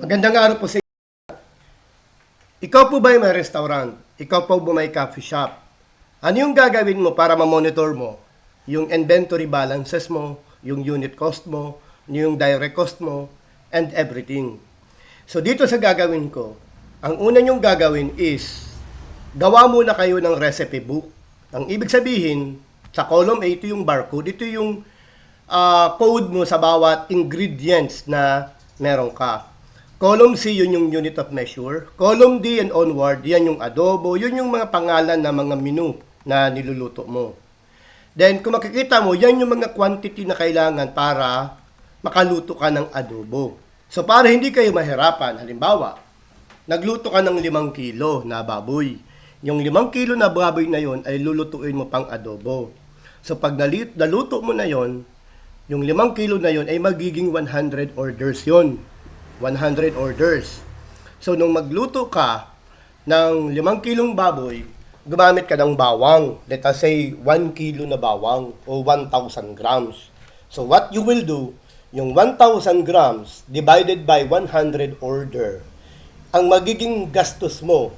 Magandang araw po sa inyo. Ikaw po ba may restaurant? Ikaw po ba may coffee shop? Ano yung gagawin mo para ma-monitor mo yung inventory balances mo, yung unit cost mo, yung direct cost mo, and everything? So dito sa gagawin ko, ang una nyong gagawin is gawa muna kayo ng recipe book. Ang ibig sabihin, sa column A, ito yung barcode, ito yung code mo sa bawat ingredients na meron ka. Column C, yun yung unit of measure. Column D and onward, yan yung adobo. Yun yung mga pangalan na mga menu na niluluto mo. Then, kung makikita mo, yan yung mga quantity na kailangan para makaluto ka ng adobo. So, para hindi kayo mahirapan, halimbawa, nagluto ka ng 5 kilo na baboy. Yung 5 kilo na baboy na yon ay lulutuin mo pang adobo. So, pag naluto mo na yon, yung 5 kilo na yon ay magiging 100 orders yon. 100 orders. So, nung magluto ka ng 5 kilong baboy, gumamit ka ng bawang. Let us say, 1 kilo na bawang o 1,000 grams. So, what you will do, yung 1,000 grams divided by 100 order, ang magiging gastos mo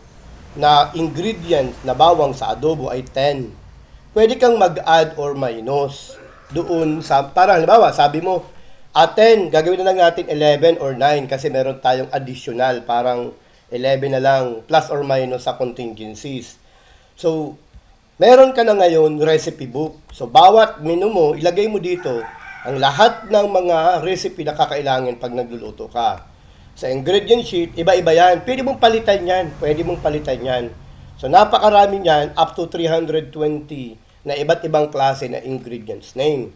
na ingredient na bawang sa adobo ay 10. Pwede kang mag-add or minus doon sa, para halimbawa, sabi mo, 10, gagawin na lang natin 11 or 9 kasi meron tayong additional, parang 11 na lang, plus or minus sa contingencies. So, meron ka na ngayon recipe book. So, bawat menu mo, ilagay mo dito ang lahat ng mga recipe na kakailangan pag nagluluto ka. Sa ingredient sheet, iba-iba yan. Pwede mong palitan yan. So, napakarami yan, up to 320 na iba't ibang klase na ingredients name.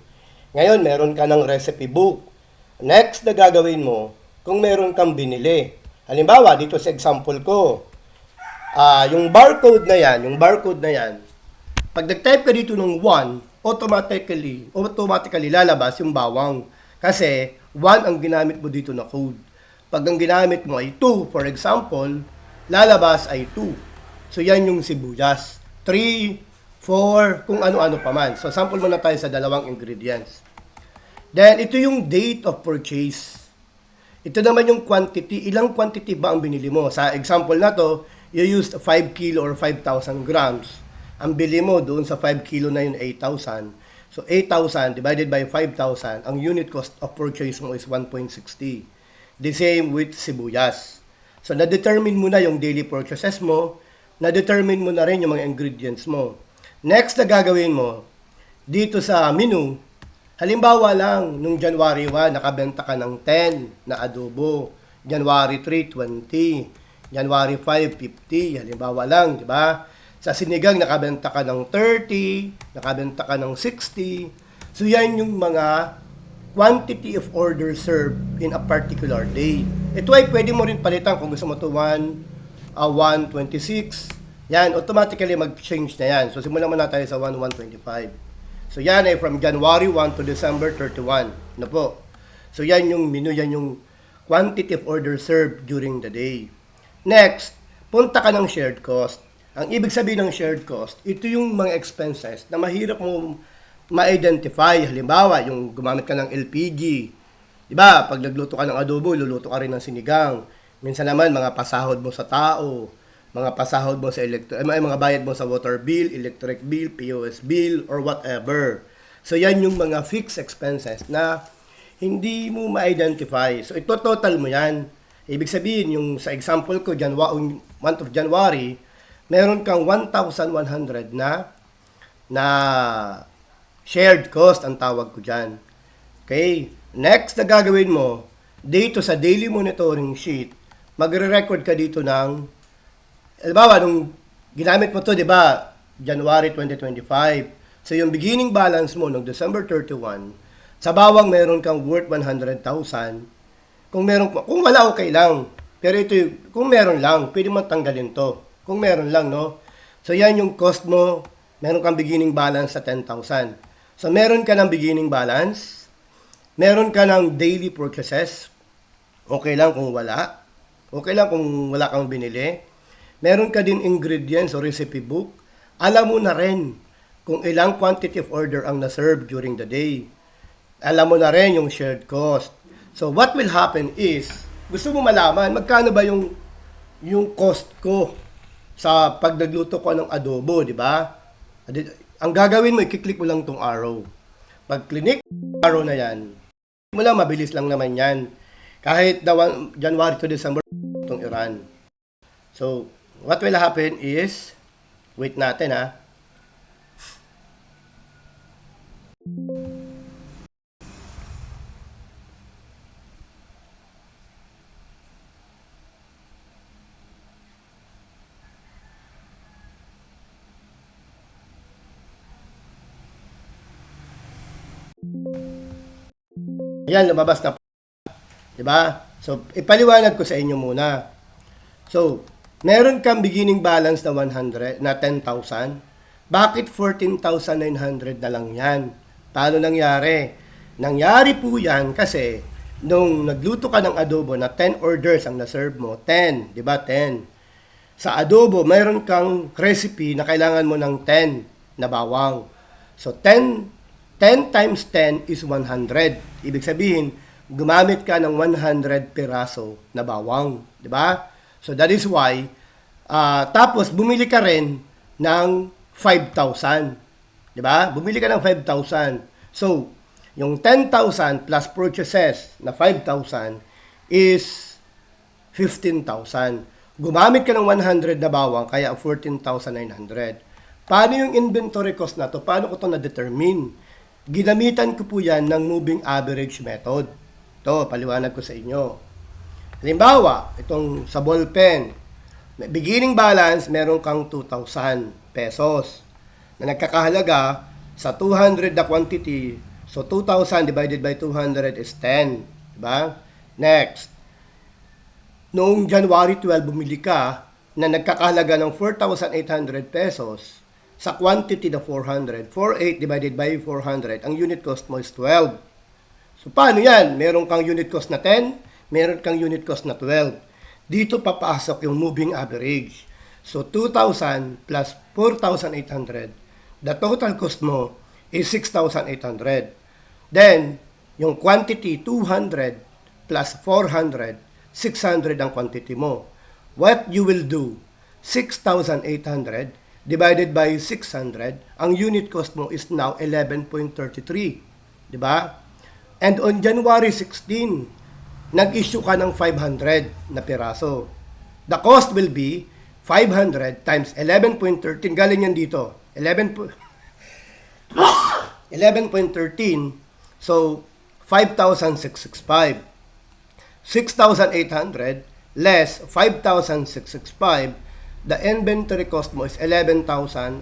Ngayon, meron ka ng recipe book. Next na gagawin mo, kung meron kang binili. Halimbawa, dito sa example ko, yung barcode na yan, pag nag-type ka dito ng 1, automatically lalabas yung bawang. Kasi 1 ang ginamit mo dito na code. Pag ang ginamit mo ay 2, for example, lalabas ay 2. So, yan yung sibuyas. 3, 4, kung ano-ano pa man. So, sample muna tayo sa dalawang ingredients. Then, ito yung date of purchase. Ito naman yung quantity. Ilang quantity ba ang binili mo? Sa example na to, you used 5 kilo or 5,000 grams. Ang bili mo doon sa 5 kilo na yun, 8,000. So, 8,000 divided by 5,000, ang unit cost of purchase mo is 1.60. The same with sibuyas. So, na-determine mo na yung daily purchases mo. Na-determine mo na rin yung mga ingredients mo. Next na gagawin mo, dito sa menu, halimbawa lang, nung January 1, nakabenta ka ng 10 na adobo. January 3, 20. January 5, 50. Halimbawa lang, di ba? Sa sinigang, nakabenta ka ng 30. Nakabenta ka ng 60. So, yan yung mga quantity of order served in a particular day. Ito ay pwede mo rin palitan kung gusto mo ito 126. Yan, automatically mag-change na yan. So, simulan muna tayo sa 125. So, yan ay from January 1 to December 31. Ano po? So, yan yung menu, yan yung quantity of order served during the day. Next, punta ka ng shared cost. Ang ibig sabihin ng shared cost, ito yung mga expenses na mahirap mo ma-identify. Halimbawa, yung gumamit ka ng LPG. Diba? Pag nagluto ka ng adobo, luluto ka rin ng sinigang. Minsan naman, mga pasahod mo sa tao, mga pasahod mo sa mga bayad mo sa water bill, electric bill, POS bill, or whatever. So, yan yung mga fixed expenses na hindi mo ma-identify. So, ito total mo yan. Ibig sabihin, yung sa example ko, month of January, meron kang 1,100 na shared cost, ang tawag ko dyan. Okay? Next na gagawin mo, dito sa daily monitoring sheet, magre-record ka dito ng halimbawa, nung ginamit mo to, di ba, January 2025. So, yung beginning balance mo nung December 31, sa bawang meron kang worth 100,000. Kung wala, okay lang. Pero ito, kung meron lang, pwede mo tanggalin to. Kung meron lang, no? So, yan yung cost mo. Meron kang beginning balance sa 10,000. So, meron ka ng beginning balance. Meron ka ng daily purchases. Okay lang kung wala. Okay lang kung wala kang binili. Meron ka din ingredients o recipe book. Alam mo na rin kung ilang quantity of order ang na-serve during the day. Alam mo na rin yung shared cost. So, what will happen is, Gusto mo malaman, magkano ba yung cost ko sa pag nagluto ko ng adobo, di ba? Ang gagawin mo, i-click mo lang tong arrow. Pag click arrow na yan, mo lang, mabilis lang naman yan. Kahit January to December, itong Iran. So, what will happen is, wait natin ha. Ayan, lumabas na. Diba? So, ipaliwanag ko sa inyo muna. So, meron kang beginning balance na 100, na 10,000. Bakit 14,900 na lang yan? Paano nangyari? Nangyari po yan kasi nung nagluto ka ng adobo na 10 orders ang na-serve mo, 10, di ba 10? Sa adobo, mayroon kang recipe na kailangan mo ng 10 na bawang. So, 10 times 10 is 100. Ibig sabihin, gumamit ka ng 100 piraso na bawang. Di ba? So, that is why, tapos, bumili ka rin ng 5,000. Di ba? Bumili ka ng 5,000. So, yung 10,000 plus purchases na 5,000 is 15,000. Gumamit ka ng 100 na bawang, kaya 14,900. Paano yung inventory cost na to? Paano ko to na-determine? Ginamitan ko po yan ng moving average method. Ito, paliwanag ko sa inyo. Halimbawa, itong sa ball pen, beginning balance, meron kang 2,000 pesos na nagkakahalaga sa 200 na quantity. So, 2,000 divided by 200 is 10. Diba? Next. Noong January 12, bumili ka na nagkakahalaga ng 4,800 pesos sa quantity na 400. 48 divided by 400. Ang unit cost mo is 12. So, paano yan? Meron kang unit cost na 10, meron kang unit cost na 12. Dito papasok yung moving average. So, 2,000 plus 4,800. The total cost mo is 6,800. Then, yung quantity, 200 plus 400, 600 ang quantity mo. What you will do, 6,800 divided by 600, ang unit cost mo is now 11.33. Diba? And on January 16, nag-issue ka ng 500 na piraso. The cost will be 500 times 11.13. Galing yan dito. 11.13. So, 5,665. 6,800 less 5,665. The inventory cost mo is 1,135.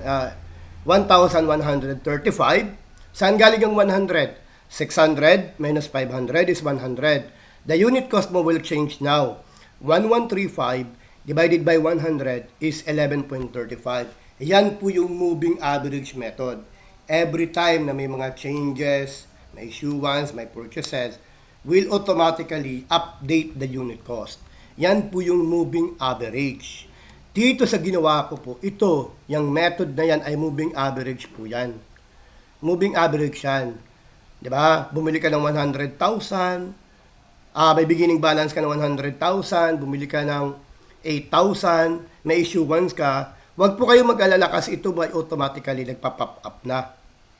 Saan galing yung 100? 600 minus 500 is 100. The unit cost mo will change now. 1,135 divided by 100 is 11.35. Yan po yung moving average method. Every time na may mga changes, may issuance, may purchases, will automatically update the unit cost. Yan po yung moving average. Dito sa ginawa ko po, ito, yung method na yan ay moving average po yan. Moving average yan. Diba? Bumili ka ng 100,000, may beginning balance ka ng 100,000, bumili ka ng 8,000, may issuance ka, wag po kayo mag-alala kasi ito ay automatically nagpa-pop up na.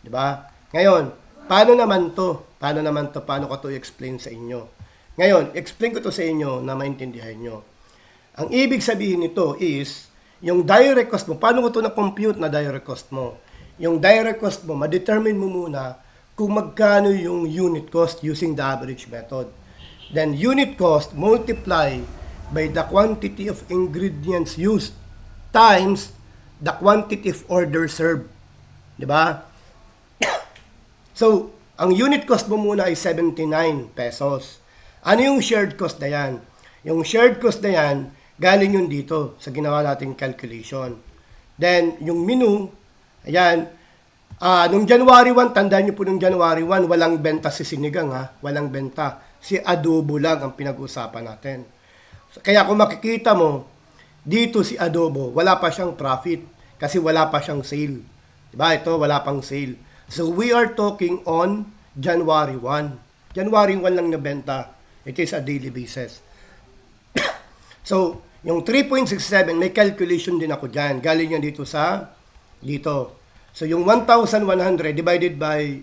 Diba? Ngayon, paano naman to? Paano ko to i-explain sa inyo? Ngayon, explain ko to sa inyo na maintindihan nyo. Ang ibig sabihin nito is, yung direct cost mo, paano ko to na-compute na direct cost mo? Yung direct cost mo, ma-determine mo muna kung magkano yung unit cost using the average method. Then, unit cost multiply by the quantity of ingredients used times the quantity of order served. Diba? So, ang unit cost mo muna ay 79 pesos. Ano yung shared cost na yan? Yung shared cost na yan, galing yun dito sa ginawa nating calculation. Then, yung menu, ayan, nung January 1, tandaan nyo po nung January 1, walang benta si Sinigang ha, walang benta. Si adobo lang ang pinag-usapan natin. Kaya kung makikita mo, dito si adobo, wala pa siyang profit kasi wala pa siyang sale. Diba? Ito, wala pang sale. So, we are talking on January 1. January 1 lang nabenta. It is a daily basis. So, yung 3.67, may calculation din ako dyan. Galing yan dito. So, yung 1,100 divided by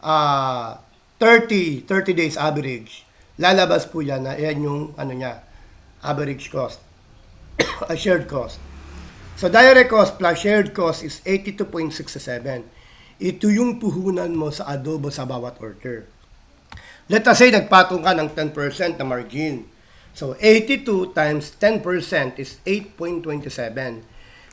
30 days average, lalabas po yan na yan yung average cost, a shared cost. So, direct cost plus shared cost is 82.67. Ito yung puhunan mo sa adobo sa bawat order. Let us say, nagpatong ka ng 10% na margin. So, 82 times 10% is 8.27.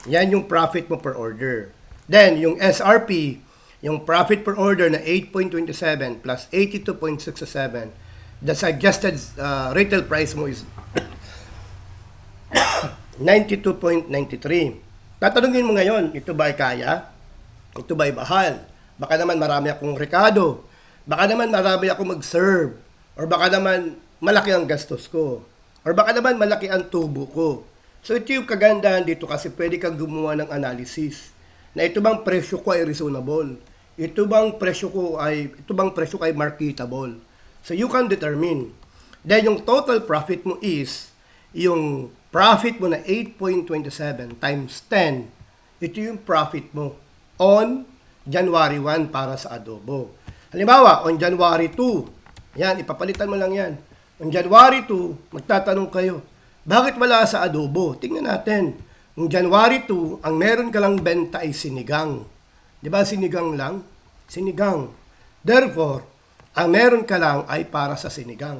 Yan yung profit mo per order. Then, yung SRP, yung profit per order na 8.27 plus 82.67, the suggested retail price mo is 92.93. Tatanungin mo ngayon, ito ba ay kaya? Ito ba ay bahal? Baka naman marami akong rekado. Baka naman marami akong mag-serve. Or baka naman malaki ang gastos ko. Or baka naman malaki ang tubo ko. So ito yung kagandahan dito kasi pwede kang gumawa ng analysis. Na ito bang presyo ko ay reasonable? Ito bang presyo ko ay marketable? So you can determine. Then yung total profit mo is yung profit mo na 8.27 times 10. Ito yung profit mo on January 1 para sa adobo. Halimbawa, on January 2, yan, ipapalitan mo lang yan. On January 2, magtatanong kayo, bakit wala sa adobo? Tingnan natin. On January 2, ang meron ka lang benta ay sinigang. Di ba sinigang lang? Sinigang. Therefore, ang meron ka lang ay para sa sinigang.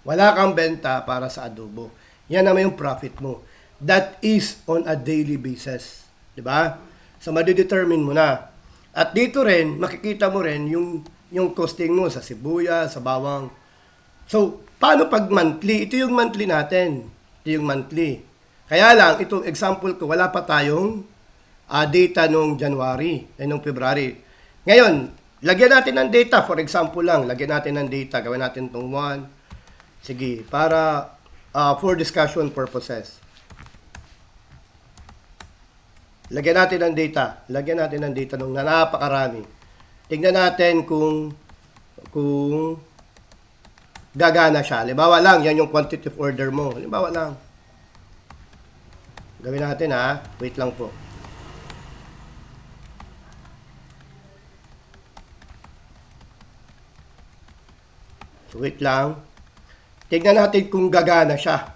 Wala kang benta para sa adobo. Yan naman yung profit mo. That is on a daily basis. Di ba? So, madidetermine mo na. At dito rin, makikita mo rin yung costing mo sa sibuyas, sa bawang. So, paano pag monthly? Ito yung monthly natin. Ito yung monthly. Kaya lang, ito example ko, wala pa tayong data nung January, nung February. Ngayon, lagyan natin ng data. For example lang, lagyan natin ng data. Gawin natin itong 1. Sige, para for discussion purposes. Lagyan natin ng data. Lagyan natin ng data nung napakarami. Tingnan natin kung gagana siya. Halimbawa lang, yan yung quantitative order mo. Halimbawa lang. Gawin natin Wait lang po. So, wait lang. Tingnan natin kung gagana siya.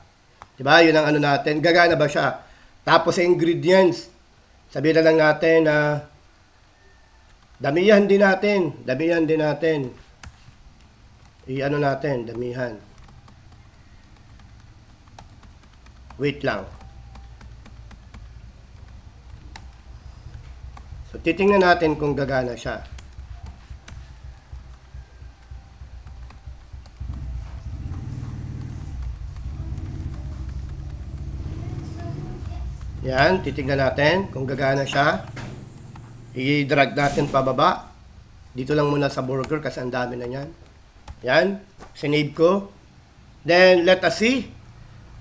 Diba? Yun ang natin. Gagana ba siya? Tapos sa ingredients, sabihin na lang natin na damihan din natin. Damihan. Wait lang. So, titingnan natin kung gagana siya. Yan, titignan natin kung gagana siya. I-drag natin pababa. Dito lang muna sa burger kasi ang dami na yan. Yan, sinave ko. Then, let us see.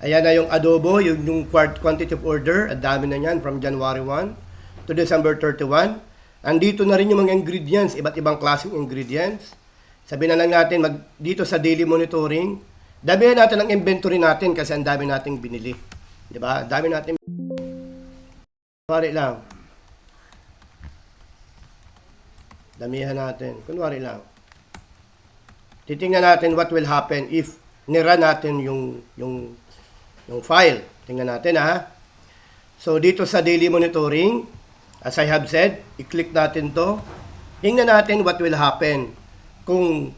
Ayan na yung adobo, yung quantitative order. Ang dami na yan from January 1 to December 31. Andito na rin yung mga ingredients, iba't ibang klaseng ingredients. Sabihin na lang natin, dito sa daily monitoring, damihan natin ang inventory natin kasi ang dami nating binili. Diba? Dami natin. Kunwari lang. Damihan natin. Kunwari lang. Titingnan natin what will happen if nira natin yung file. Tingnan natin So dito sa daily monitoring, as I have said, i-click natin to. Tingnan natin what will happen kung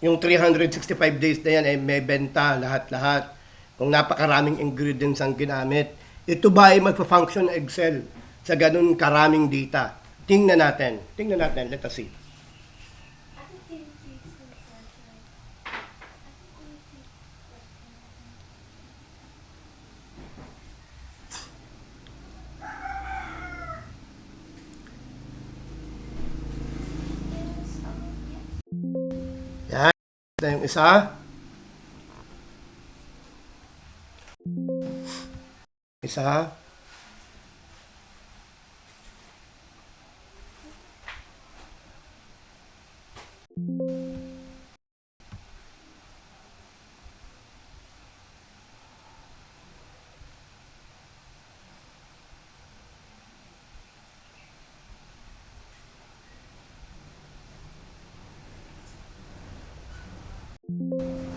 yung 365 days na yan ay may benta lahat-lahat. Kung napakaraming ingredients ang ginamit. Ito ba ay magpa-function Excel sa ganun karaming data? Tingnan natin. Let us see. Yan. Ito yung isa.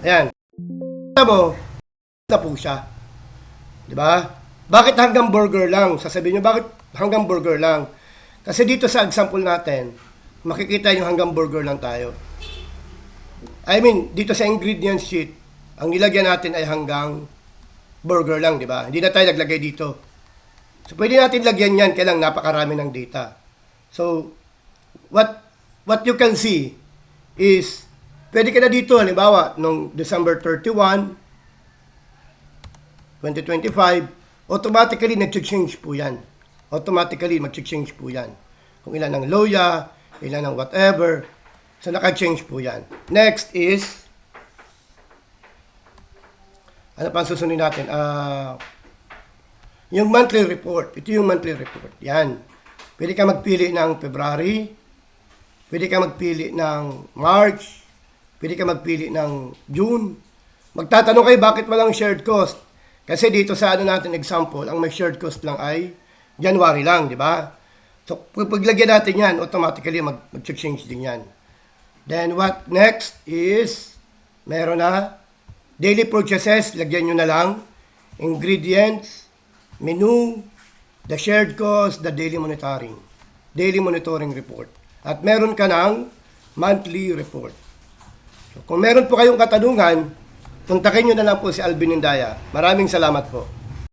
Ayan. Alam mo, na po siya. Di ba? Bakit hanggang burger lang? Sasabihin nyo, bakit hanggang burger lang? Kasi dito sa example natin, makikita nyo hanggang burger lang tayo. I mean, dito sa ingredient sheet, ang nilagyan natin ay hanggang burger lang, di ba? Hindi na tayo naglagay dito. So, pwede natin lagyan yan, kailang napakarami ng data. So, what you can see is, pwede ka na dito, halimbawa, nung December 31, 2025, automatically nag-change po yan. Automatically mag-change po yan. Kung ilan ng loya, ilan ng whatever. So, naka-change po yan. Next is, ano pa ang susunod natin? Yung monthly report. Ito yung monthly report. Yan. Pwede ka magpili ng February. Pwede ka magpili ng March. Pwede ka magpili ng June. Magtatanong kayo bakit walang shared cost. Kasi dito sa ano natin example, ang may shared cost lang ay January lang, di ba? So, paglagyan natin yan, automatically mag-change din yan. Then what next is, meron na daily purchases, lagyan nyo na lang, ingredients, menu, the shared cost, the daily monitoring report. At meron ka ng monthly report. So, kung meron po kayong katanungan, kontakin nyo na lang po si Alvin Indaya. Maraming salamat po.